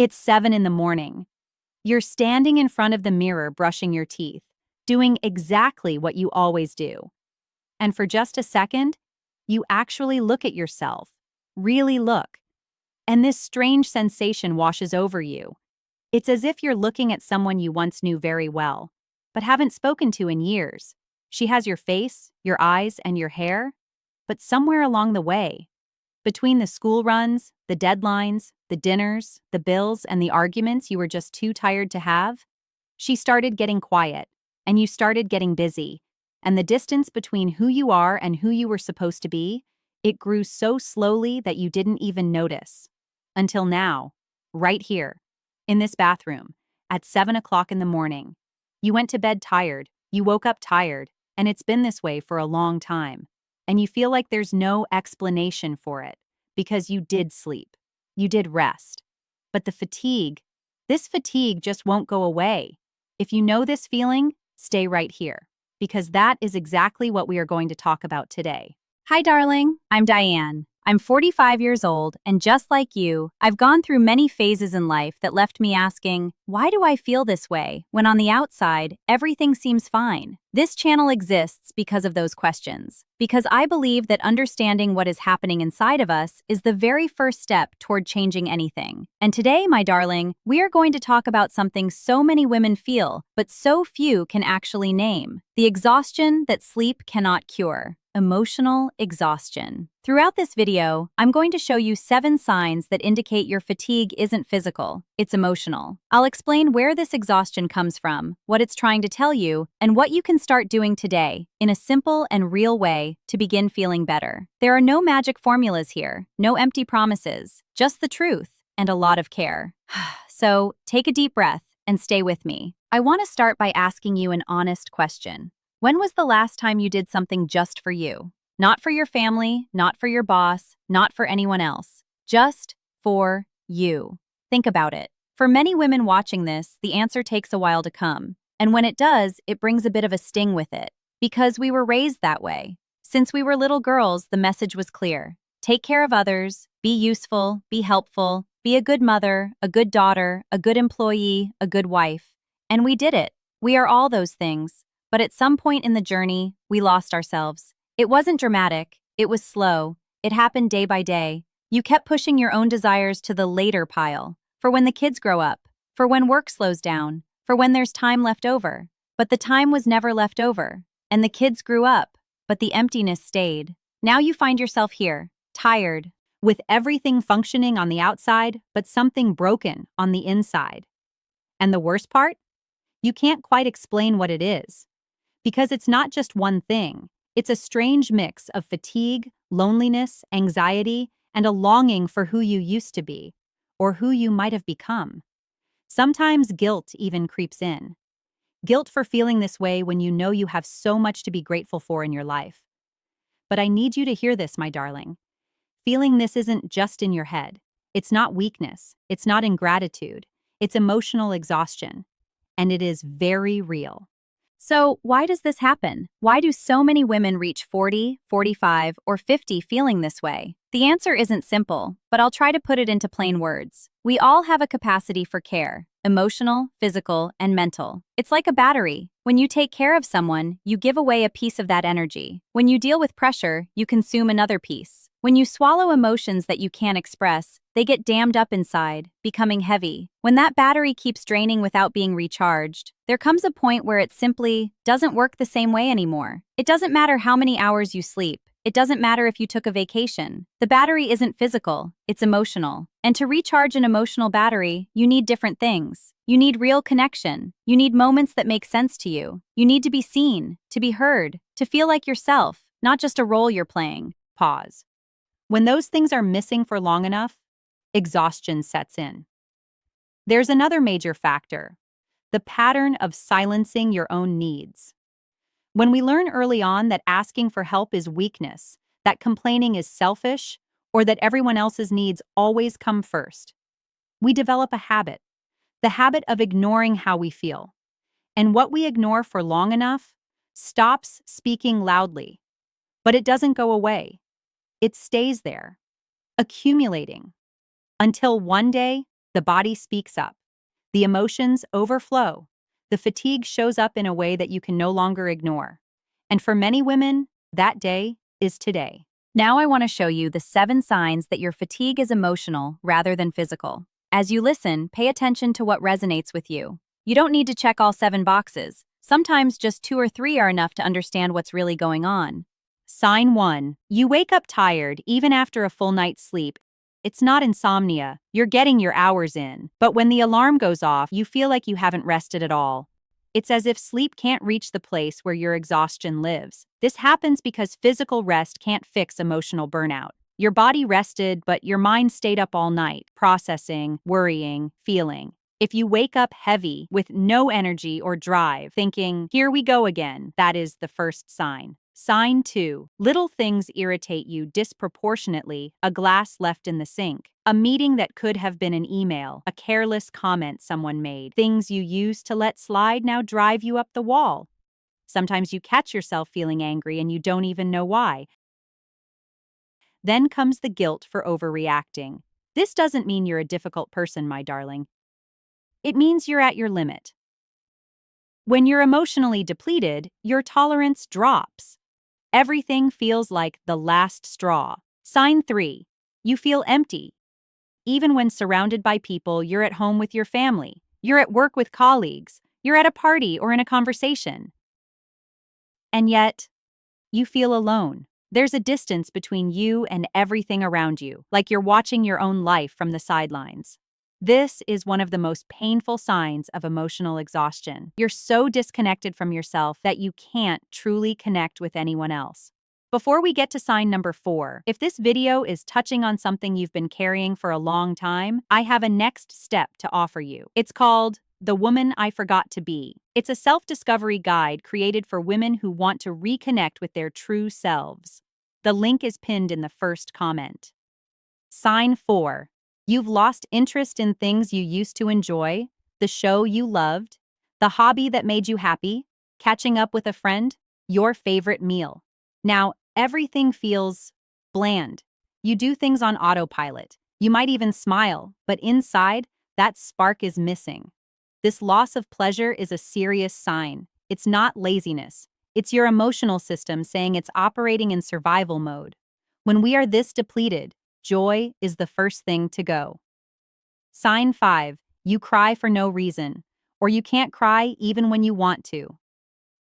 It's 7 in the morning. You're standing in front of the mirror brushing your teeth, doing exactly what you always do. And for just a second, you actually look at yourself. Really look. And this strange sensation washes over you. It's as if you're looking at someone you once knew very well, but haven't spoken to in years. She has your face, your eyes, and your hair, but somewhere along the way, between the school runs, the deadlines, the dinners, the bills, and the arguments you were just too tired to have, she started getting quiet, and you started getting busy, and the distance between who you are and who you were supposed to be, it grew so slowly that you didn't even notice. Until now, right here, in this bathroom, at 7 o'clock in the morning. You went to bed tired, you woke up tired, and it's been this way for a long time. And you feel like there's no explanation for it, because you did sleep. You did rest. But this fatigue just won't go away. If you know this feeling, stay right here, because that is exactly what we are going to talk about today. Hi, darling. I'm Diane. I'm 45 years old, and just like you, I've gone through many phases in life that left me asking, why do I feel this way when on the outside, everything seems fine? This channel exists because of those questions, because I believe that understanding what is happening inside of us is the very first step toward changing anything. And today, my darling, we are going to talk about something so many women feel, but so few can actually name: the exhaustion that sleep cannot cure. Emotional exhaustion. Throughout this video, I'm going to show you 7 signs that indicate your fatigue isn't physical, it's emotional. I'll explain where this exhaustion comes from, what it's trying to tell you, and what you can start doing today, in a simple and real way, to begin feeling better. There are no magic formulas here, no empty promises, just the truth and a lot of care. So, take a deep breath and stay with me. I want to start by asking you an honest question. When was the last time you did something just for you? Not for your family, not for your boss, not for anyone else. Just for you. Think about it. For many women watching this, the answer takes a while to come. And when it does, it brings a bit of a sting with it. Because we were raised that way. Since we were little girls, the message was clear. Take care of others, be useful, be helpful, be a good mother, a good daughter, a good employee, a good wife. And we did it. We are all those things. But at some point in the journey, we lost ourselves. It wasn't dramatic, it was slow. It happened day by day. You kept pushing your own desires to the later pile, for when the kids grow up, for when work slows down, for when there's time left over. But the time was never left over, and the kids grew up, but the emptiness stayed. Now you find yourself here, tired, With everything functioning on the outside, but something broken on the inside. And the worst part? You can't quite explain what it is. Because it's not just one thing. It's a strange mix of fatigue, loneliness, anxiety, and a longing for who you used to be, or who you might have become. Sometimes guilt even creeps in. Guilt for feeling this way when you know you have so much to be grateful for in your life. But I need you to hear this, my darling. Feeling this isn't just in your head. It's not weakness. It's not ingratitude. It's emotional exhaustion. And it is very real. So, why does this happen? Why do so many women reach 40, 45, or 50 feeling this way? The answer isn't simple, but I'll try to put it into plain words. We all have a capacity for care, emotional, physical, and mental. It's like a battery. When you take care of someone, you give away a piece of that energy. When you deal with pressure, you consume another piece. When you swallow emotions that you can't express, they get dammed up inside, becoming heavy. When that battery keeps draining without being recharged, there comes a point where it simply doesn't work the same way anymore. It doesn't matter how many hours you sleep. It doesn't matter if you took a vacation. The battery isn't physical, it's emotional. And to recharge an emotional battery, you need different things. You need real connection. You need moments that make sense to you. You need to be seen, to be heard, to feel like yourself, not just a role you're playing. Pause. When those things are missing for long enough, exhaustion sets in. There's another major factor: the pattern of silencing your own needs. When we learn early on that asking for help is weakness, that complaining is selfish, or that everyone else's needs always come first, we develop a habit, the habit of ignoring how we feel. And what we ignore for long enough stops speaking loudly. But it doesn't go away. It stays there, accumulating, until one day The body speaks up. The emotions overflow. The fatigue shows up in a way that you can no longer ignore. And for many women, that day is today. Now I want to show you the 7 signs that your fatigue is emotional rather than physical. As you listen, pay attention to what resonates with you. You don't need to check all 7 boxes. Sometimes just 2 or 3 are enough to understand what's really going on. Sign 1. You wake up tired even after a full night's sleep. It's not insomnia. You're getting your hours in. But when the alarm goes off, you feel like you haven't rested at all. It's as if sleep can't reach the place where your exhaustion lives. This happens because physical rest can't fix emotional burnout. Your body rested, but your mind stayed up all night, processing, worrying, feeling. If you wake up heavy, with no energy or drive, thinking, here we go again, that is the first sign. Sign 2. Little things irritate you disproportionately, a glass left in the sink, a meeting that could have been an email, a careless comment someone made. Things you used to let slide now drive you up the wall. Sometimes you catch yourself feeling angry and you don't even know why. Then comes the guilt for overreacting. This doesn't mean you're a difficult person, my darling. It means you're at your limit. When you're emotionally depleted, your tolerance drops. Everything feels like the last straw. Sign 3. You feel empty. Even when surrounded by people, you're at home with your family, you're at work with colleagues, you're at a party or in a conversation. And yet, you feel alone. There's a distance between you and everything around you, like you're watching your own life from the sidelines. This is one of the most painful signs of emotional exhaustion. You're so disconnected from yourself that you can't truly connect with anyone else. Before we get to sign number 4, if this video is touching on something you've been carrying for a long time, I have a next step to offer you. It's called The Woman I Forgot to Be. It's a self-discovery guide created for women who want to reconnect with their true selves. The link is pinned in the first comment. Sign 4. You've lost interest in things you used to enjoy, the show you loved, the hobby that made you happy, catching up with a friend, your favorite meal. Now, everything feels bland. You do things on autopilot. You might even smile, but inside, that spark is missing. This loss of pleasure is a serious sign. It's not laziness. It's your emotional system saying it's operating in survival mode. When we are this depleted, joy is the first thing to go. Sign 5. You cry for no reason, or you can't cry even when you want to.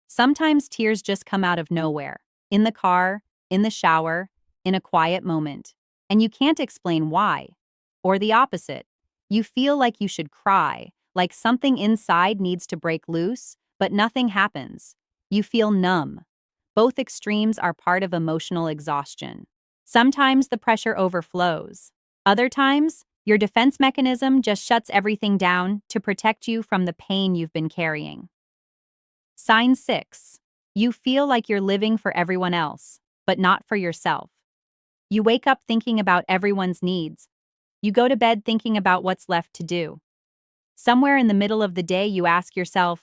Sometimes tears just come out of nowhere, in the car, in the shower, in a quiet moment, and you can't explain why. Or the opposite. You feel like you should cry, like something inside needs to break loose, but nothing happens. You feel numb. Both extremes are part of emotional exhaustion. Sometimes the pressure overflows. Other times, your defense mechanism just shuts everything down to protect you from the pain you've been carrying. Sign 6. You feel like you're living for everyone else, but not for yourself. You wake up thinking about everyone's needs. You go to bed thinking about what's left to do. Somewhere in the middle of the day, you ask yourself,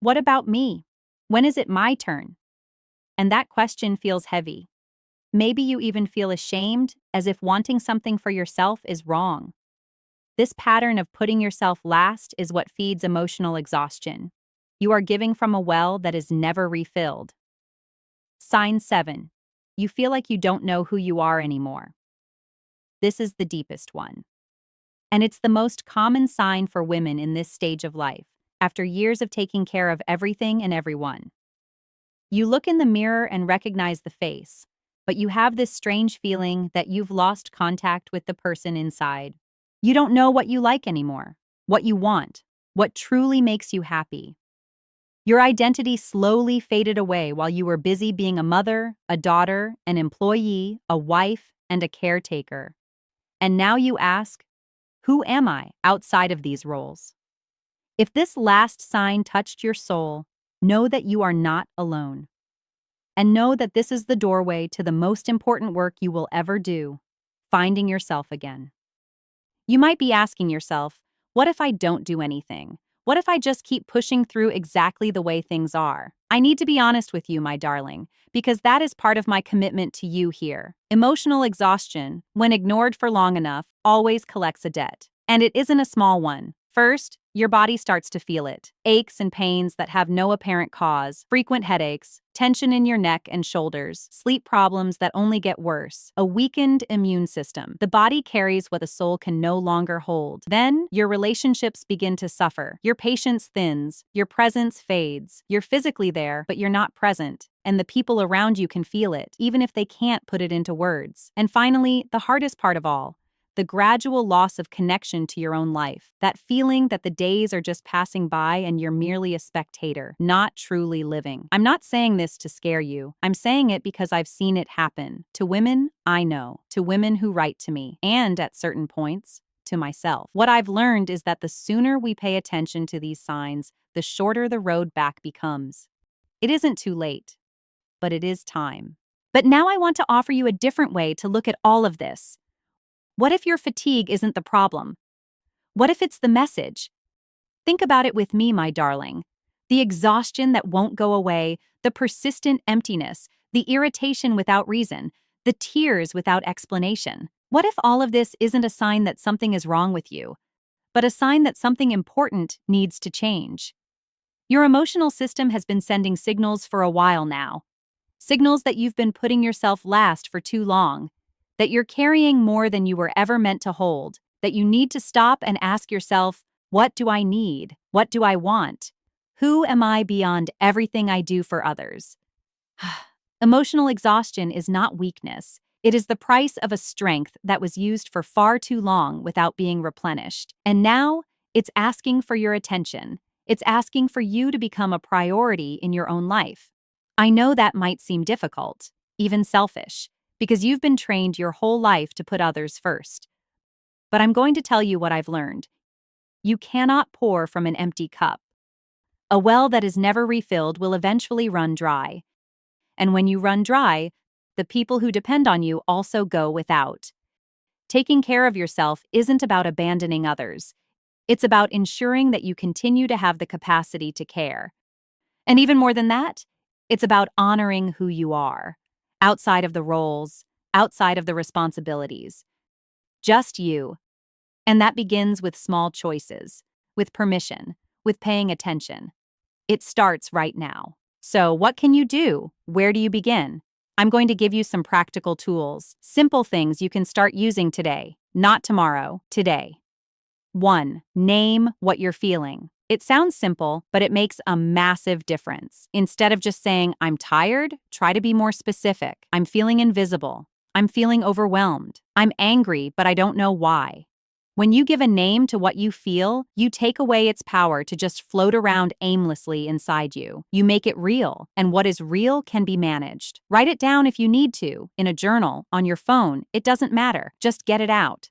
what about me? When is it my turn? And that question feels heavy. Maybe you even feel ashamed, as if wanting something for yourself is wrong. This pattern of putting yourself last is what feeds emotional exhaustion. You are giving from a well that is never refilled. Sign 7. You feel like you don't know who you are anymore. This is the deepest one. And it's the most common sign for women in this stage of life, after years of taking care of everything and everyone. You look in the mirror and recognize the face, but you have this strange feeling that you've lost contact with the person inside. You don't know what you like anymore, what you want, what truly makes you happy. Your identity slowly faded away while you were busy being a mother, a daughter, an employee, a wife, and a caretaker. And now you ask, who am I outside of these roles? If this last sign touched your soul, know that you are not alone. And know that this is the doorway to the most important work you will ever do, finding yourself again. You might be asking yourself, what if I don't do anything? What if I just keep pushing through exactly the way things are? I need to be honest with you, my darling, because that is part of my commitment to you here. Emotional exhaustion, when ignored for long enough, always collects a debt. And it isn't a small one. First, your body starts to feel it. Aches and pains that have no apparent cause, frequent headaches, tension in your neck and shoulders, sleep problems that only get worse, a weakened immune system. The body carries what the soul can no longer hold. Then, your relationships begin to suffer. Your patience thins, your presence fades. You're physically there, but you're not present. And the people around you can feel it, even if they can't put it into words. And finally, the hardest part of all, the gradual loss of connection to your own life. That feeling that the days are just passing by and you're merely a spectator, not truly living. I'm not saying this to scare you. I'm saying it because I've seen it happen. To women I know, to women who write to me, and at certain points, to myself. What I've learned is that the sooner we pay attention to these signs, the shorter the road back becomes. It isn't too late, but it is time. But now I want to offer you a different way to look at all of this. What if your fatigue isn't the problem? What if it's the message? Think about it with me, my darling. The exhaustion that won't go away, the persistent emptiness, the irritation without reason, the tears without explanation. What if all of this isn't a sign that something is wrong with you, but a sign that something important needs to change? Your emotional system has been sending signals for a while now. Signals that you've been putting yourself last for too long. That you're carrying more than you were ever meant to hold, that you need to stop and ask yourself, what do I need? What do I want? Who am I beyond everything I do for others? Emotional exhaustion is not weakness. It is the price of a strength that was used for far too long without being replenished. And now, it's asking for your attention. It's asking for you to become a priority in your own life. I know that might seem difficult, even selfish, because you've been trained your whole life to put others first. But I'm going to tell you what I've learned. You cannot pour from an empty cup. A well that is never refilled will eventually run dry. And when you run dry, the people who depend on you also go without. Taking care of yourself isn't about abandoning others. It's about ensuring that you continue to have the capacity to care. And even more than that, it's about honoring who you are. Outside of the roles, outside of the responsibilities. Just you. And that begins with small choices, with permission, with paying attention. It starts right now. So, what can you do? Where do you begin? I'm going to give you some practical tools, simple things you can start using today, not tomorrow, today. 1. Name what you're feeling. It sounds simple, but it makes a massive difference. Instead of just saying, I'm tired, try to be more specific. I'm feeling invisible. I'm feeling overwhelmed. I'm angry, but I don't know why. When you give a name to what you feel, you take away its power to just float around aimlessly inside you. You make it real, and what is real can be managed. Write it down if you need to, in a journal, on your phone. It doesn't matter. Just get it out.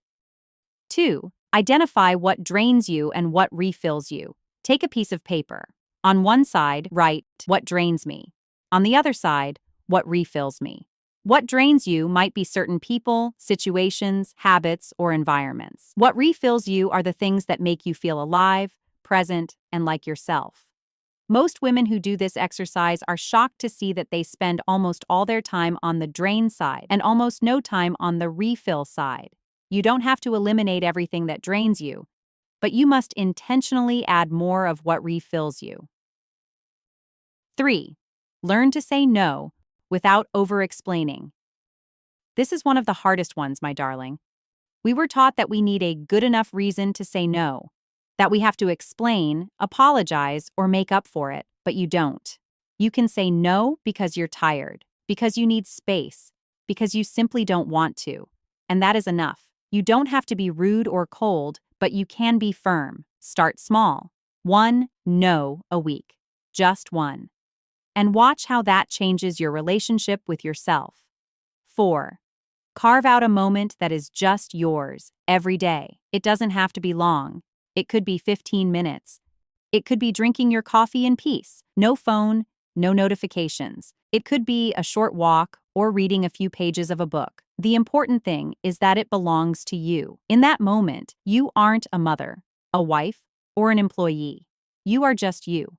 2. Identify what drains you and what refills you. Take a piece of paper. On one side, write, what drains me. On the other side, what refills me. What drains you might be certain people, situations, habits, or environments. What refills you are the things that make you feel alive, present, and like yourself. Most women who do this exercise are shocked to see that they spend almost all their time on the drain side and almost no time on the refill side. You don't have to eliminate everything that drains you, but you must intentionally add more of what refills you. 3. Learn to say no without over-explaining. This is one of the hardest ones, my darling. We were taught that we need a good enough reason to say no, that we have to explain, apologize, or make up for it, but you don't. You can say no because you're tired, because you need space, because you simply don't want to, and that is enough. You don't have to be rude or cold, but you can be firm. Start small. 1 no a week. Just 1. And watch how that changes your relationship with yourself. 4. Carve out a moment that is just yours every day. It doesn't have to be long. It could be 15 minutes. It could be drinking your coffee in peace. No phone, no notifications. It could be a short walk or reading a few pages of a book. The important thing is that it belongs to you. In that moment, you aren't a mother, a wife, or an employee. You are just you.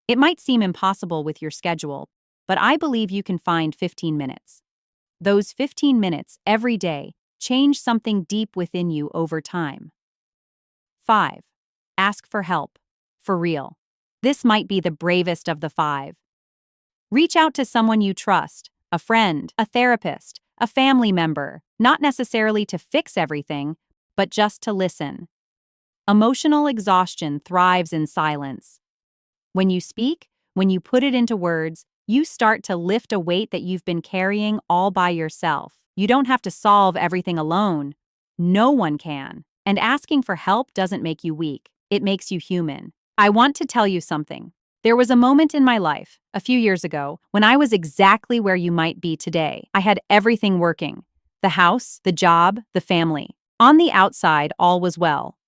It might seem impossible with your schedule, but I believe you can find 15 minutes. Those 15 minutes every day change something deep within you over time. 5. Ask for help. For real. This might be the bravest of the 5. Reach out to someone you trust, a friend, a therapist, a family member, not necessarily to fix everything, but just to listen. Emotional exhaustion thrives in silence. When you speak, when you put it into words, you start to lift a weight that you've been carrying all by yourself. You don't have to solve everything alone. No one can. And asking for help doesn't make you weak. It makes you human. I want to tell you something. There was a moment in my life, a few years ago, when I was exactly where you might be today. I had everything working. The house, the job, the family. On the outside, all was well.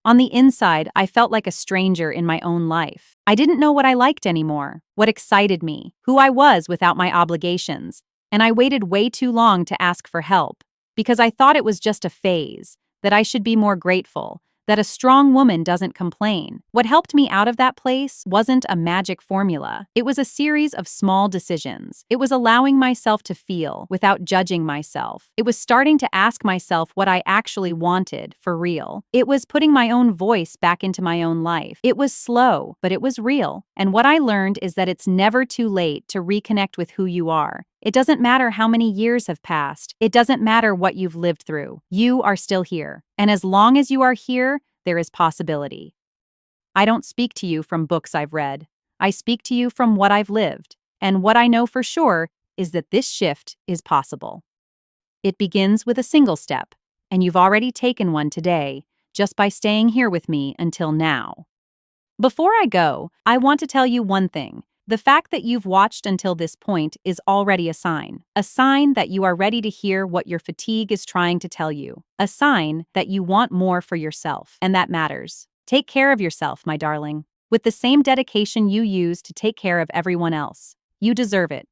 On the inside, I felt like a stranger in my own life. I didn't know what I liked anymore, what excited me, who I was without my obligations, and I waited way too long to ask for help, because I thought it was just a phase, that I should be more grateful, that a strong woman doesn't complain. What helped me out of that place wasn't a magic formula. It was a series of small decisions. It was allowing myself to feel without judging myself. It was starting to ask myself what I actually wanted for real. It was putting my own voice back into my own life. It was slow, but it was real. And what I learned is that it's never too late to reconnect with who you are. It doesn't matter how many years have passed. It doesn't matter what you've lived through. You are still here. And as long as you are here, there is possibility. I don't speak to you from books I've read. I speak to you from what I've lived. And what I know for sure is that this shift is possible. It begins with a single step, and you've already taken one today, just by staying here with me until now. Before I go, I want to tell you one thing. The fact that you've watched until this point is already a sign that you are ready to hear what your fatigue is trying to tell you, a sign that you want more for yourself, and that matters. Take care of yourself, my darling, with the same dedication you use to take care of everyone else. You deserve it.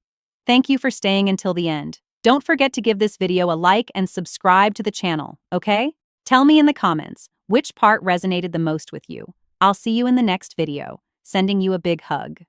Thank you for staying until the end. Don't forget to give this video a like and subscribe to the channel, okay? Tell me in the comments which part resonated the most with you. I'll see you in the next video, sending you a big hug.